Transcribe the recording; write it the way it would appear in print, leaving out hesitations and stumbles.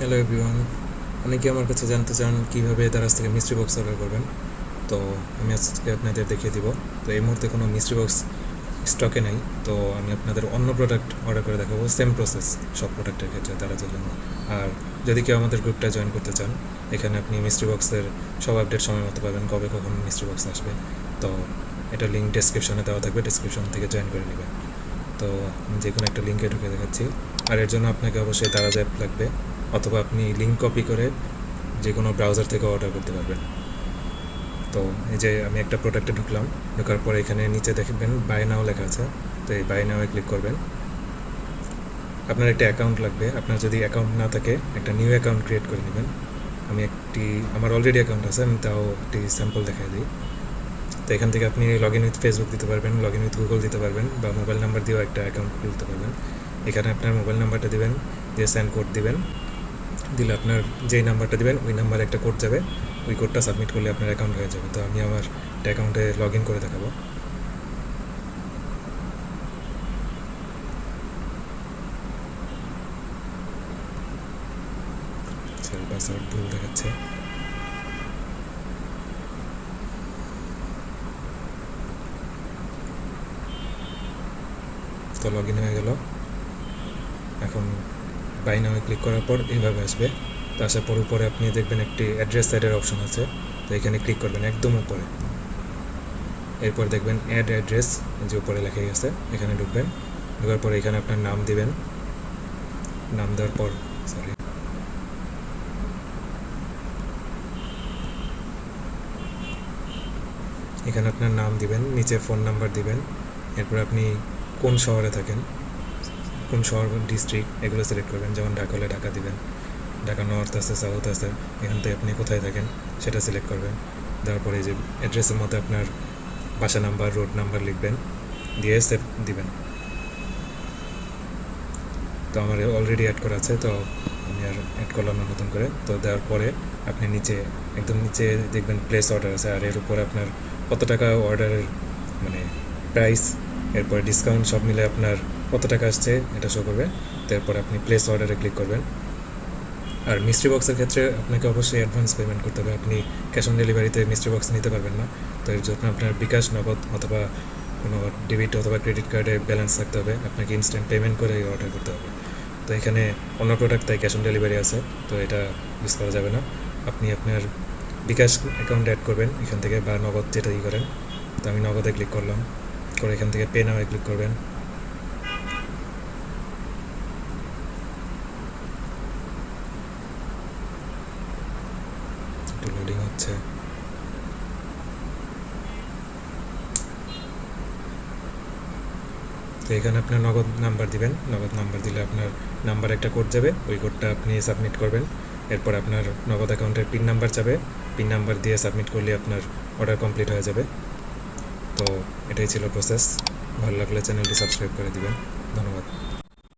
Hello everyone, অনেকে আমার কাছে জানতে চান কীভাবে তার কাছ থেকে মিস্ট্রি বক্স অর্ডার করবেন। তো আমি আজকে আপনাদের দেখিয়ে দিব। তো এই মুহূর্তে কোনো মিস্ট্রি বক্স স্টকে নাই, তো আমি আপনাদের অন্য প্রোডাক্ট অর্ডার করে দেখাবো। সেম প্রসেস সব প্রোডাক্টের ক্ষেত্রে তারা জন্য। আর যদি কেউ আমাদের গ্রুপটা জয়েন করতে চান, এখানে আপনি মিস্ট্রি বক্সের সব আপডেট সময় মতো পাবেন, কবে কখন মিস্ট্রি বক্স আসবে। তো এটা লিঙ্ক ডেসক্রিপশনে দেওয়া থাকবে, ডেসক্রিপশন থেকে জয়েন করে নেবেন। তো আমি যে কোনো একটা লিঙ্কে ঢুকে দেখাচ্ছি। আর এর জন্য আপনাকে অবশ্যই দারাজ অ্যাপ লাগবে, অথবা আপনি লিঙ্ক কপি করে যে কোনো ব্রাউজার থেকে অর্ডার করতে পারবেন। তো এই যে আমি একটা প্রোডাক্টে ঢুকলাম, ঢোকার পর এখানে নিচে দেখবেন বাই নাও লেখা আছে। তো এই বাই নাও ক্লিক করবেন। আপনার একটা অ্যাকাউন্ট লাগবে। আপনার যদি অ্যাকাউন্ট না থাকে, একটা নিউ অ্যাকাউন্ট ক্রিয়েট করে নেবেন। আমার অলরেডি অ্যাকাউন্ট আছে, আমি তাও একটি স্যাম্পল দেখাই দিই। তো এখান থেকে আপনি লগ ইন উইথ ফেসবুক দিতে পারবেন, লগ ইন উইথ গুগল দিতে পারবেন, বা মোবাইল নাম্বার দিয়েও একটা অ্যাকাউন্ট খুলতে পারবেন। এখানে আপনার মোবাইল নাম্বারটা দিবেন, দিয়ে সেন্ড কোড দিবেন। দিলে আপনার যেই নাম্বারটা দিবেন ওই নাম্বারে একটা কোড যাবে, ওই কোডটা সাবমিট করলে আপনার অ্যাকাউন্ট হয়ে যাবে। তো আমি আমার অ্যাকাউন্টে লগ ইন করে দেখাবো। পাসওয়ার্ড ভুল দেখাচ্ছে। তো লগ ইন হয়ে গেল। এখন বাই নাও ক্লিক করার পর এইভাবে আসবে। তো আসার পর উপরে আপনি দেখবেন একটি অ্যাড্রেস সাইডের অপশন আছে। তো এখানে ক্লিক করবেন একদম উপরে। এরপর দেখবেন অ্যাড অ্যাড্রেস, যে উপরে লেখা গেছে, এখানে ঢুকবেন। ঢোকার পরে এখানে আপনার নাম দিবেন। নাম দেওয়ার পর এখানে আপনার নাম দিবেন, নিচে ফোন নাম্বার দিবেন। এরপর আপনি কোন শহরে থাকেন, কোন শহর, ডিস্ট্রিক্ট, এগুলো সিলেক্ট করবেন। যেমন ঢাকা হলে ঢাকা দিবেন, ঢাকা নর্থ আছে, সাউথ আছে, এখান থেকে আপনি কোথায় থাকেন সেটা সিলেক্ট করবেন। তারপরে যে অ্যাড্রেসের মধ্যে আপনার বাসা নাম্বার, রোড নাম্বার লিখবেন, দিয়ে সেভ দিবেন। তো আমার অলরেডি অ্যাড করা আছে, তো আমি আর অ্যাড করলাম না নতুন করে। তো দেওয়ার পরে আপনি একদম নিচে দেখবেন প্লেস অর্ডার আছে, আর এর উপরে আপনার কত টাকা অর্ডারের মানে প্রাইস, এরপর ডিসকাউন্ট সব মিলে আপনার কত টাকা আসছে এটা শো করবে। তারপর আপনি প্লেস অর্ডারে ক্লিক করবেন। আর মিস্ট্রি বক্সের ক্ষেত্রে আপনাকে অবশ্যই অ্যাডভান্স পেমেন্ট করতে হবে। আপনি ক্যাশ অন ডেলিভারিতে মিস্ট্রি বক্স নিতে পারবেন না। তো এর জন্য আপনার বিকাশ, নগদ অথবা কোনো ডেবিট অথবা ক্রেডিট কার্ডে ব্যালেন্স থাকতে হবে। আপনাকে ইনস্ট্যান্ট পেমেন্ট করে অর্ডার করতে হবে। তো এখানে অন্য প্রোডাক্ট তাই ক্যাশ অন ডেলিভারি আছে, তো এটা ইউজ করা যাবে না। আপনি আপনার বিকাশ অ্যাকাউন্ট অ্যাড করবেন এখান থেকে, বা নগদ যেটাই করেন। তো আমি নগদে ক্লিক করলাম, করে এখান থেকে পে নাও ক্লিক করবেন। একটু লোডিং হচ্ছে। তো এখানে আপনার নগদ নাম্বার দিবেন। নগদ নাম্বার দিলে আপনার নাম্বার একটা কোড যাবে, ওই কোডটা আপনি সাবমিট করবেন। এরপর আপনার নগদ অ্যাকাউন্টের পিন নাম্বার যাবে, পিন নাম্বার দিয়ে সাবমিট করলে আপনার অর্ডার কমপ্লিট হয়ে যাবে। তো এটাই ছিল প্রসেস। ভালো লাগলে চ্যানেলটি সাবস্ক্রাইব করে দিবেন। ধন্যবাদ।